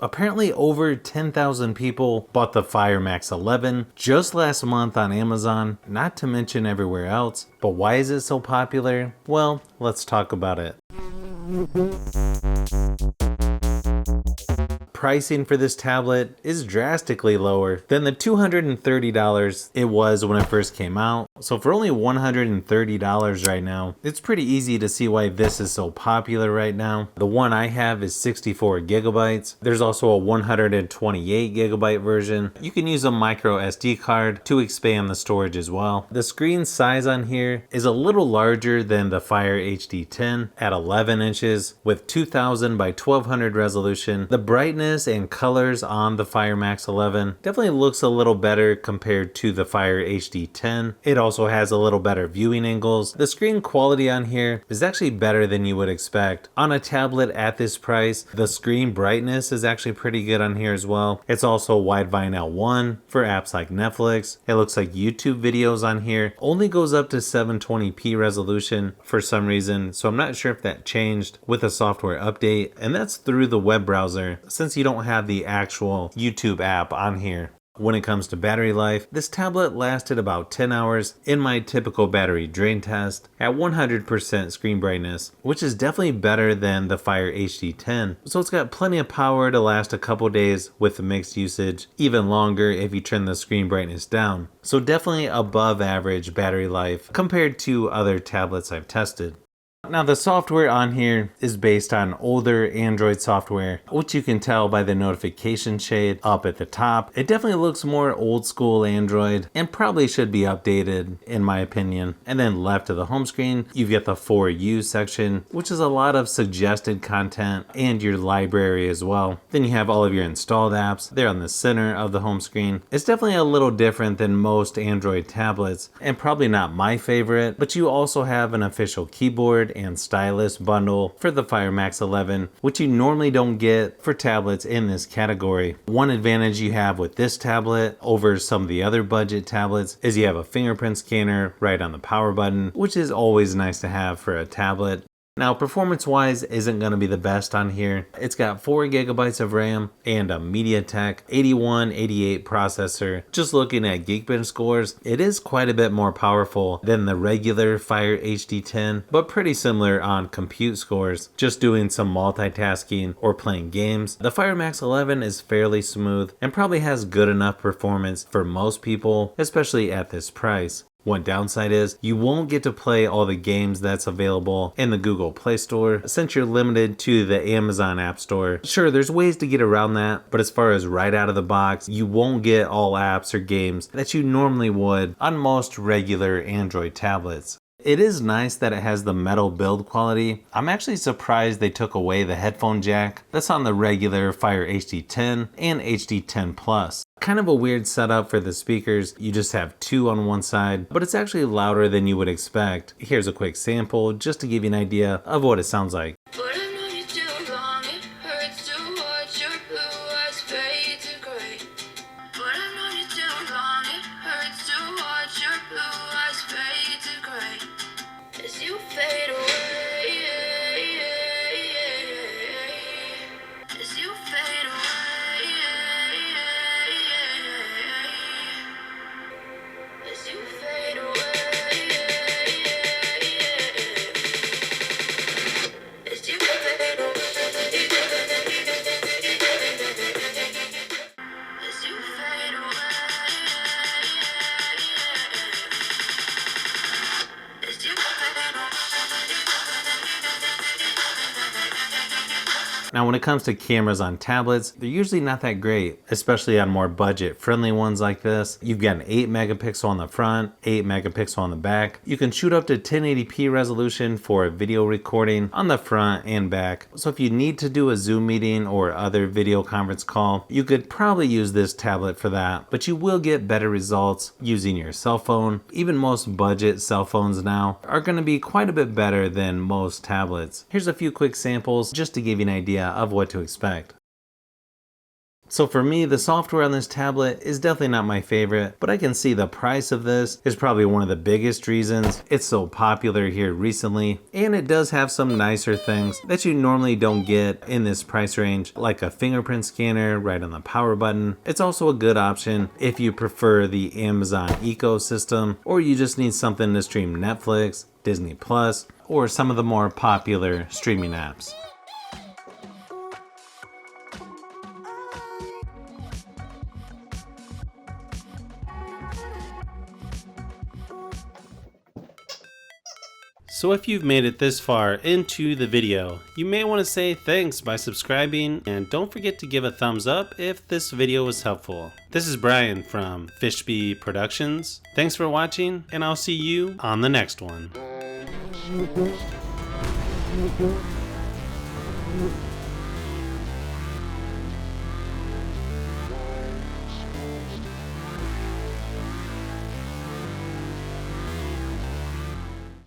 Apparently over 10,000 people bought the Fire Max 11 just last month on Amazon, not to mention everywhere else. But why is it so popular? Well, let's talk about it. Pricing for this tablet is drastically lower than the $230 it was when it first came out. So for only $130 right now, it's pretty easy to see why this is so popular right now. The one I have is 64 gigabytes. There's also a 128 gigabyte version. You can use a micro SD card to expand the storage as well. The screen size on here is a little larger than the Fire HD 10 at 11 inches with 2000 by 1200 resolution. The brightness and colors on the Fire Max 11 definitely looks a little better compared to the Fire HD 10. It also has a little better viewing angles. The screen quality on here is actually better than you would expect. On a tablet at this price, the screen brightness is actually pretty good on here as well. It's also Widevine L1 for apps like Netflix. It looks like YouTube videos on here only goes up to 720p resolution for some reason, so I'm not sure if that changed with a software update, and that's through the web browser since you don't have the actual YouTube app on here. When it comes to battery life, this tablet lasted about 10 hours in my typical battery drain test at 100% screen brightness, which is definitely better than the Fire HD 10. So it's got plenty of power to last a couple days with mixed usage, even longer if you turn the screen brightness down. So definitely above average battery life compared to other tablets I've tested. Now the software on here is based on older Android software, which you can tell by the notification shade up at the top. It definitely looks more old school Android and probably should be updated in my opinion. And then left of the home screen, you've got the For You section, which is a lot of suggested content and your library as well. Then you have all of your installed apps there on the center of the home screen. It's definitely a little different than most Android tablets and probably not my favorite, but you also have an official keyboard and stylus bundle for the Fire Max 11, which you normally don't get for tablets in this category. One advantage you have with this tablet over some of the other budget tablets is you have a fingerprint scanner right on the power button, which is always nice to have for a tablet. Now performance wise isn't going to be the best on here. It's got 4 gigabytes of RAM and a MediaTek 8188 processor. Just looking at Geekbench scores, it is quite a bit more powerful than the regular Fire HD 10, but pretty similar on compute scores, just doing some multitasking or playing games. The Fire Max 11 is fairly smooth and probably has good enough performance for most people, especially at this price. One downside is you won't get to play all the games that's available in the Google Play Store since you're limited to the Amazon App Store. Sure, there's ways to get around that, but as far as right out of the box, you won't get all apps or games that you normally would on most regular Android tablets. It is nice that it has the metal build quality. I'm actually surprised they took away the headphone jack that's on the regular Fire HD 10 and HD 10 Plus. Kind of a weird setup for the speakers. You just have 2 on one side, but it's actually louder than you would expect. Here's a quick sample just to give you an idea of what it sounds like. Now when it comes to cameras on tablets, they're usually not that great, especially on more budget friendly ones like this. You've got an 8 megapixel on the front, 8 megapixel on the back. You can shoot up to 1080p resolution for video recording on the front and back. So if you need to do a Zoom meeting or other video conference call, you could probably use this tablet for that, but you will get better results using your cell phone. Even most budget cell phones now are going to be quite a bit better than most tablets. Here's a few quick samples just to give you an idea of what to expect. So for me, the software on this tablet is definitely not my favorite, but I can see the price of this is probably one of the biggest reasons it's so popular here recently. And it does have some nicer things that you normally don't get in this price range, like a fingerprint scanner right on the power button. It's also a good option if you prefer the Amazon ecosystem, or you just need something to stream Netflix, Disney Plus, or some of the more popular streaming apps. So if you've made it this far into the video, you may want to say thanks by subscribing, and don't forget to give a thumbs up if this video was helpful. This is Brian from Fishbee Productions. Thanks for watching, and I'll see you on the next one.